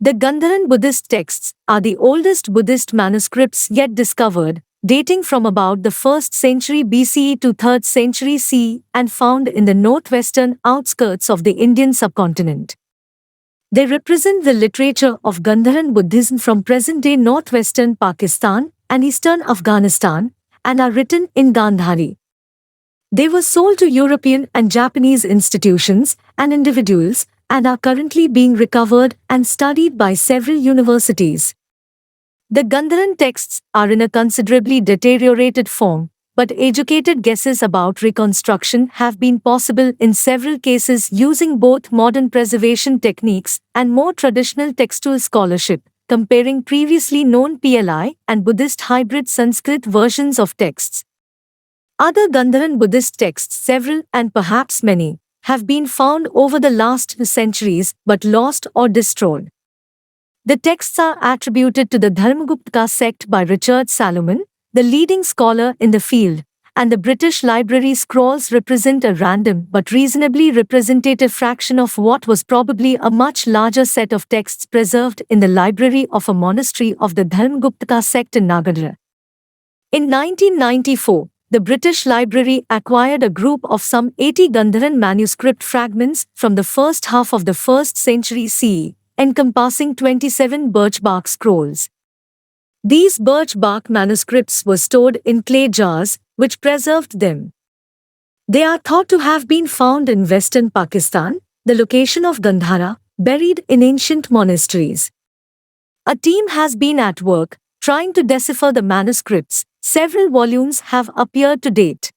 The Gandharan Buddhist texts are the oldest Buddhist manuscripts yet discovered, dating from about the 1st century BCE to 3rd century CE and found in the northwestern outskirts of the Indian subcontinent. They represent the literature of Gandharan Buddhism from present-day northwestern Pakistan and eastern Afghanistan and are written in Gandhari. They were sold to European and Japanese institutions and individuals and are currently being recovered and studied by several universities. The Gandharan texts are in a considerably deteriorated form, but educated guesses about reconstruction have been possible in several cases using both modern preservation techniques and more traditional textual scholarship, comparing previously known PLI and Buddhist hybrid Sanskrit versions of texts. Other Gandharan Buddhist texts, several and perhaps many, have been found over the last centuries but lost or destroyed. The texts are attributed to the Dharmagupta sect by Richard Salomon, the leading scholar in the field, and the British Library scrolls represent a random but reasonably representative fraction of what was probably a much larger set of texts preserved in the library of a monastery of the Dharmagupta sect in Nagadra. In 1994, the British Library acquired a group of some 80 Gandharan manuscript fragments from the first half of the 1st century CE, encompassing 27 birch-bark scrolls. These birch-bark manuscripts were stored in clay jars, which preserved them. They are thought to have been found in western Pakistan, the location of Gandhara, buried in ancient monasteries. A team has been at work, trying to decipher the manuscripts. Several volumes have appeared to date.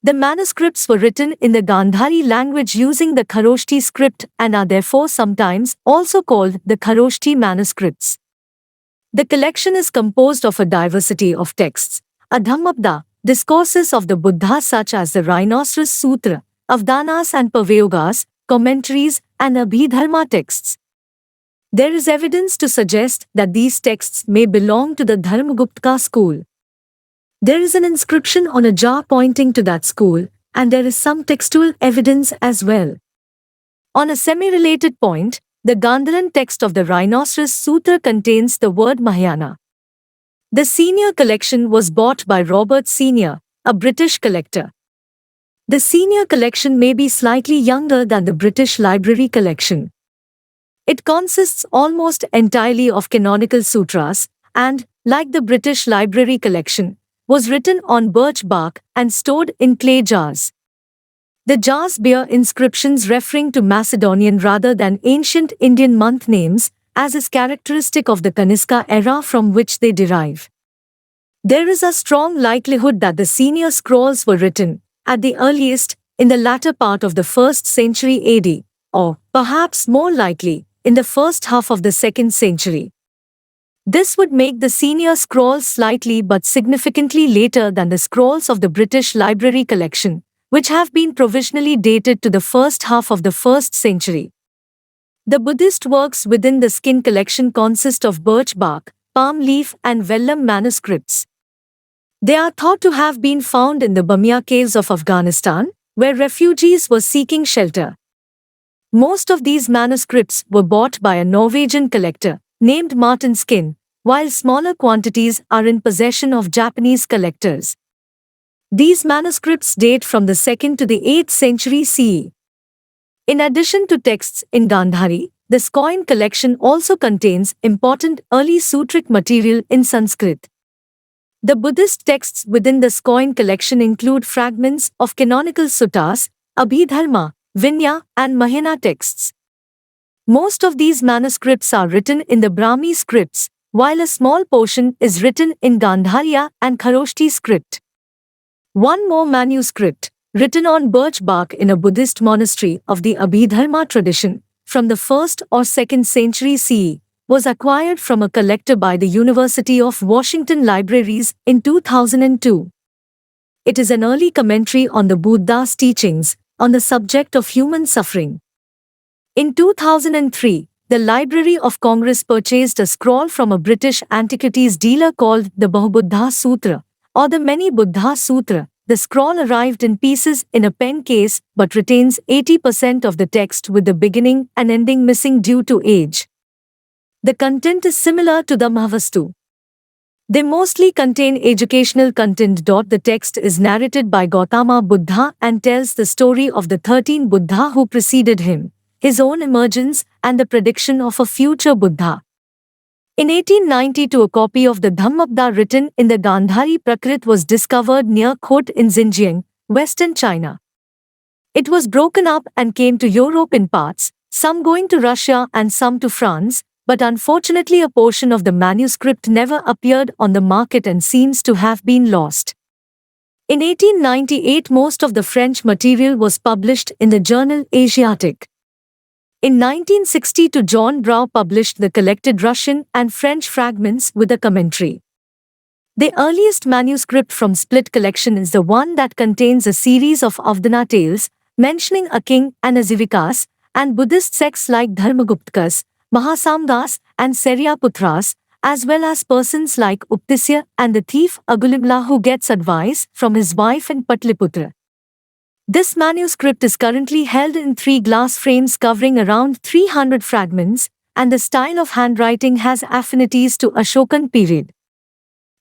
The manuscripts were written in the Gandhari language using the Kharoshthi script and are therefore sometimes also called the Kharoshthi manuscripts. The collection is composed of a diversity of texts, a Dhammapada, discourses of the Buddha such as the Rhinoceros Sutra, Avdanas and Pavayogas, commentaries, and Abhidharma texts. There is evidence to suggest that these texts may belong to the Dharmagupta school. There is an inscription on a jar pointing to that school, and there is some textual evidence as well. On a semi-related point, the Gandharan text of the Rhinoceros Sutra contains the word Mahayana. The senior collection was bought by Robert Senior, a British collector. The senior collection may be slightly younger than the British Library collection. It consists almost entirely of canonical sutras and, like the British Library collection, was written on birch bark and stored in clay jars. The jars bear inscriptions referring to Macedonian rather than ancient Indian month names, as is characteristic of the Kanishka era from which they derive. There is a strong likelihood that the senior scrolls were written, at the earliest, in the latter part of the 1st century AD, or, perhaps more likely, in the first half of the 2nd century. This would make the senior scrolls slightly but significantly later than the scrolls of the British Library collection, which have been provisionally dated to the first half of the 1st century. The Buddhist works within the skin collection consist of birch bark, palm leaf and vellum manuscripts. They are thought to have been found in the Bamia caves of Afghanistan, where refugees were seeking shelter. Most of these manuscripts were bought by a Norwegian collector, named Martin Skin, while smaller quantities are in possession of Japanese collectors. These manuscripts date from the 2nd to the 8th century CE. In addition to texts in Gandhari, the Skoin collection also contains important early sutric material in Sanskrit. The Buddhist texts within the Skoin collection include fragments of canonical suttas, Abhidharma, Vinaya, and Mahayana texts. Most of these manuscripts are written in the Brahmi scripts, while a small portion is written in Gandhariya and Kharoshthi script. One more manuscript, written on birch bark in a Buddhist monastery of the Abhidharma tradition, from the 1st or 2nd century CE, was acquired from a collector by the University of Washington Libraries in 2002. It is an early commentary on the Buddha's teachings on the subject of human suffering. In 2003, the Library of Congress purchased a scroll from a British antiquities dealer called the Bahubuddha Sutra, or the Many Buddha Sutra. The scroll arrived in pieces in a pen case but retains 80% of the text with the beginning and ending missing due to age. The content is similar to the Mahavastu. They mostly contain educational content. The text is narrated by Gautama Buddha and tells the story of the 13 Buddha who preceded him, his own emergence, and the prediction of a future Buddha. In 1892, a copy of the Dharmapada written in the Gandhari Prakrit was discovered near Khotan in Xinjiang, Western China. It was broken up and came to Europe in parts, some going to Russia and some to France, but unfortunately a portion of the manuscript never appeared on the market and seems to have been lost. In 1898, most of the French material was published in the journal Asiatic. In 1962, John Brough published the collected Russian and French fragments with a commentary. The earliest manuscript from split collection is the one that contains a series of Avdana tales, mentioning a king and Azivikas, and Buddhist sects like Dharmaguptakas, Mahasamgas, and Seryaputras, as well as persons like Uptisya and the thief Agulimla who gets advice from his wife and Patliputra. This manuscript is currently held in 3 glass frames covering around 300 fragments, and the style of handwriting has affinities to Ashokan period.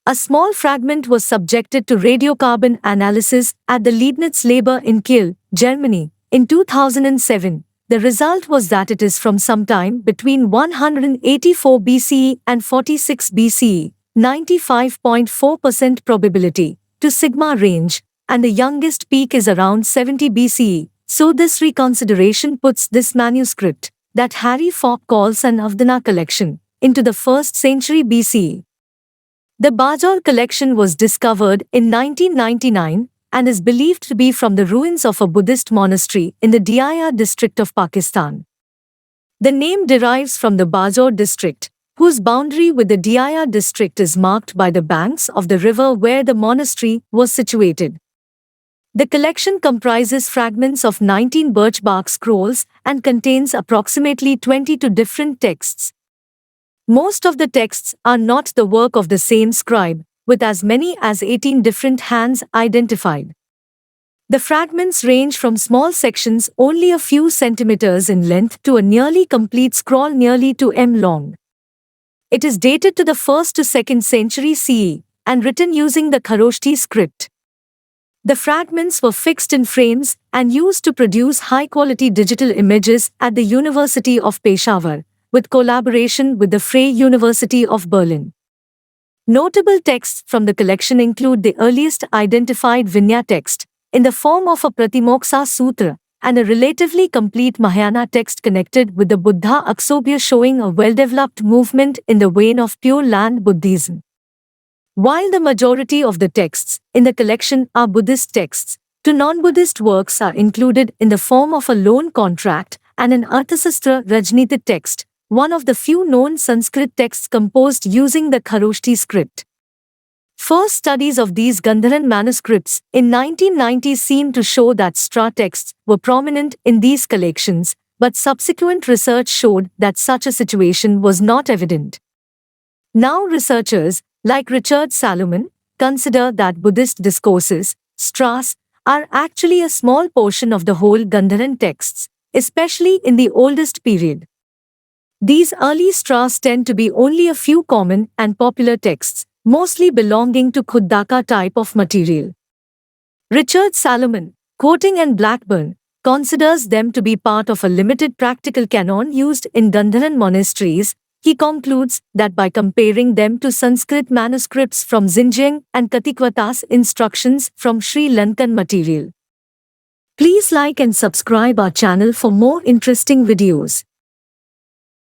A small fragment was subjected to radiocarbon analysis at the Leibniz Labor in Kiel, Germany, in 2007. The result was that it is from sometime between 184 BCE and 46 BCE, 95.4% probability, to sigma range, and the youngest peak is around 70 BCE, so this reconsideration puts this manuscript, that Harry Falk calls an Avdana collection, into the 1st century BCE. The Bajor collection was discovered in 1999 and is believed to be from the ruins of a Buddhist monastery in the Diaya district of Pakistan. The name derives from the Bajor district, whose boundary with the Diaya district is marked by the banks of the river where the monastery was situated. The collection comprises fragments of 19 birch bark scrolls and contains approximately 22 different texts. Most of the texts are not the work of the same scribe, with as many as 18 different hands identified. The fragments range from small sections only a few centimeters in length to a nearly complete scroll nearly 2 m long. It is dated to the 1st to 2nd century CE and written using the Kharoshthi script. The fragments were fixed in frames and used to produce high-quality digital images at the University of Peshawar, with collaboration with the Freie University of Berlin. Notable texts from the collection include the earliest identified Vinaya text, in the form of a Pratimoksha Sutra, and a relatively complete Mahayana text connected with the Buddha Aksobhya showing a well-developed movement in the vein of Pure Land Buddhism. While the majority of the texts in the collection are Buddhist texts, 2 non-Buddhist works are included in the form of a loan contract and an Arthasastra Rajniti text, one of the few known Sanskrit texts composed using the Kharoshthi script. First studies of these Gandharan manuscripts in 1990 seem to show that Stra texts were prominent in these collections, but subsequent research showed that such a situation was not evident. Now researchers, like Richard Salomon, consider that Buddhist discourses, Stras, are actually a small portion of the whole Gandharan texts, especially in the oldest period. These early Stras tend to be only a few common and popular texts, mostly belonging to Khuddaka type of material. Richard Salomon, quoting N. Blackburn, considers them to be part of a limited practical canon used in Gandharan monasteries. He concludes that by comparing them to Sanskrit manuscripts from Xinjiang and Katikwata's instructions from Sri Lankan material. Please like and subscribe our channel for more interesting videos.